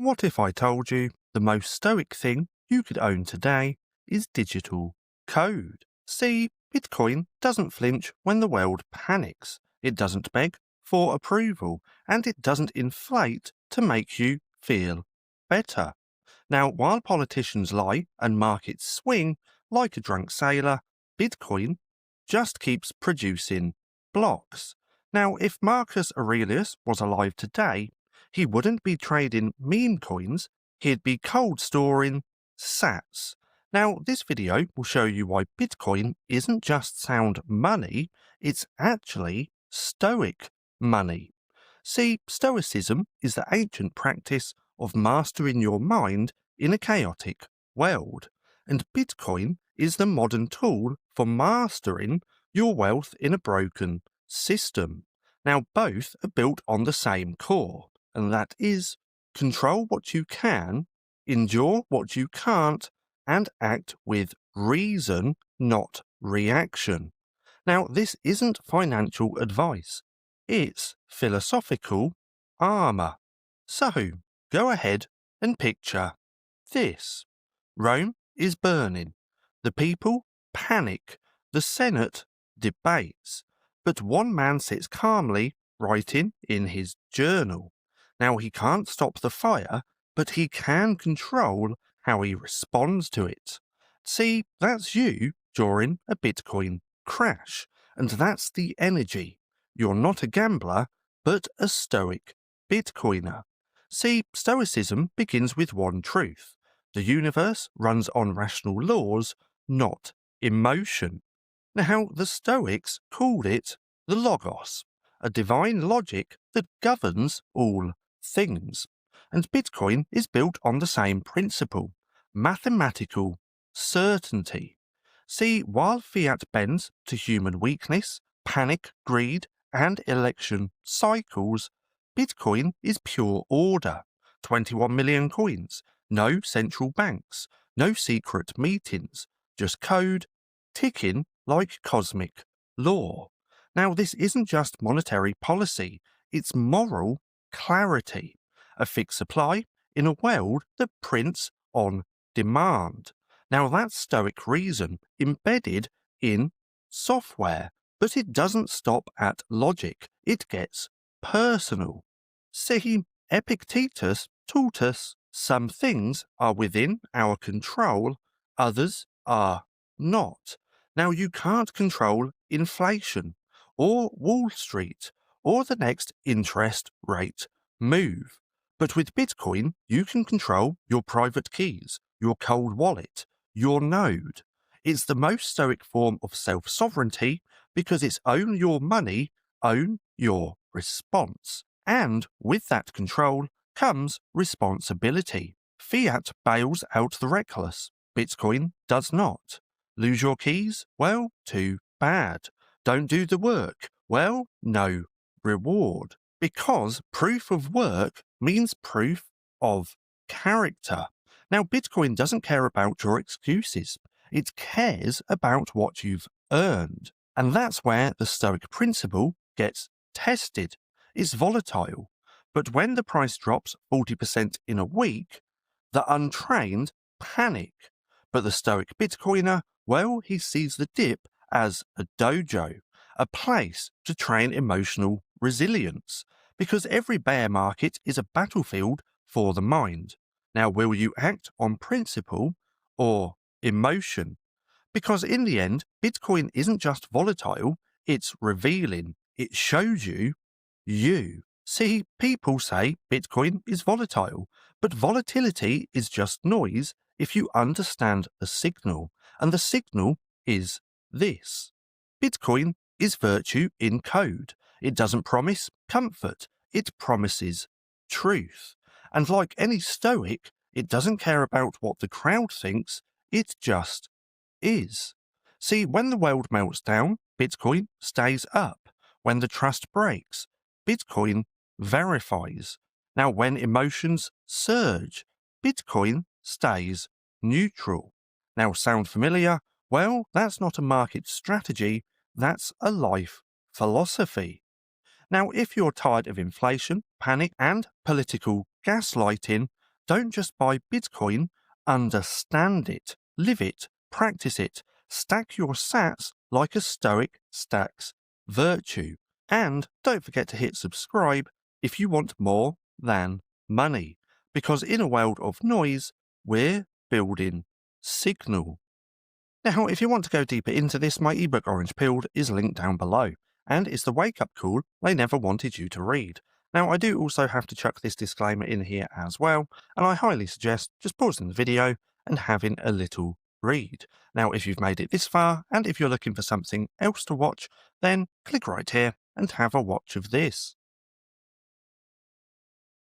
What if I told you the most stoic thing you could own today is digital code? See, Bitcoin doesn't flinch when the world panics. It doesn't beg for approval, and it doesn't inflate to make you feel better. Now, while politicians lie and markets swing like a drunk sailor, Bitcoin just keeps producing blocks. Now, if Marcus Aurelius was alive today, he wouldn't be trading meme coins, he'd be cold storing sats. Now, this video will show you why Bitcoin isn't just sound money, it's actually Stoic money. See, Stoicism is the ancient practice of mastering your mind in a chaotic world, and Bitcoin is the modern tool for mastering your wealth in a broken system. Now, both are built on the same core, and that is control what you can, endure what you can't, and act with reason, not reaction. Now, this isn't financial advice. It's philosophical armour. So, go ahead and picture this. Rome is burning. The people panic. The Senate debates. But one man sits calmly, writing in his journal. Now, he can't stop the fire, but he can control how he responds to it. See, that's you during a Bitcoin crash, and that's the energy. You're not a gambler, but a stoic Bitcoiner. See, Stoicism begins with one truth. The universe runs on rational laws, not emotion. Now, the Stoics called it the Logos, a divine logic that governs all things. And Bitcoin is built on the same principle, mathematical certainty. See, while fiat bends to human weakness, panic, greed, and election cycles, Bitcoin is pure order. 21 million coins, no central banks, no secret meetings, just code ticking like cosmic law. Now, this isn't just monetary policy, it's moral clarity, a fixed supply in a world that prints on demand. Now, that's Stoic reason embedded in software, but it doesn't stop at logic, it gets personal. See, Epictetus taught us some things are within our control, others are not. Now, you can't control inflation, or Wall Street, or the next interest rate move. But with Bitcoin, you can control your private keys, your cold wallet, your node. It's the most stoic form of self-sovereignty because it's own your money, own your response. And with that control comes responsibility. Fiat bails out the reckless. Bitcoin does not. Lose your keys? Well, too bad. Don't do the work? Well, no reward. Because proof of work means proof of character. Now, Bitcoin doesn't care about your excuses. It cares about what you've earned. And that's where the Stoic principle gets tested. It's volatile. But when the price drops 40% in a week, the untrained panic. But the Stoic Bitcoiner, well, he sees the dip as a dojo, a place to train emotional resilience, because every bear market is a battlefield for the mind. Now, will you act on principle or emotion? Because in the end, Bitcoin isn't just volatile, it's revealing. It shows you you. See, people say Bitcoin is volatile, but volatility is just noise if you understand the signal, and the signal is this. Bitcoin is virtue in code. It doesn't promise comfort, it promises truth. And like any Stoic, it doesn't care about what the crowd thinks, it just is. See, when the world melts down, Bitcoin stays up. When the trust breaks, Bitcoin verifies. Now, when emotions surge, Bitcoin stays neutral. Now, sound familiar? Well, that's not a market strategy, that's a life philosophy. Now, if you're tired of inflation, panic, and political gaslighting, Don't just buy Bitcoin, understand it, live it, practice it, stack your sats like a Stoic stacks virtue. And don't forget to hit subscribe if you want more than money, because in a world of noise, we're building signal. Now, if you want to go deeper into this, my ebook Orange Pilled is linked down below, and it's the wake-up call they never wanted you to read. Now, I do also have to chuck this disclaimer in here as well, and I highly suggest just pausing the video and having a little read. Now, if you've made it this far, and if you're looking for something else to watch, then click right here and have a watch of this.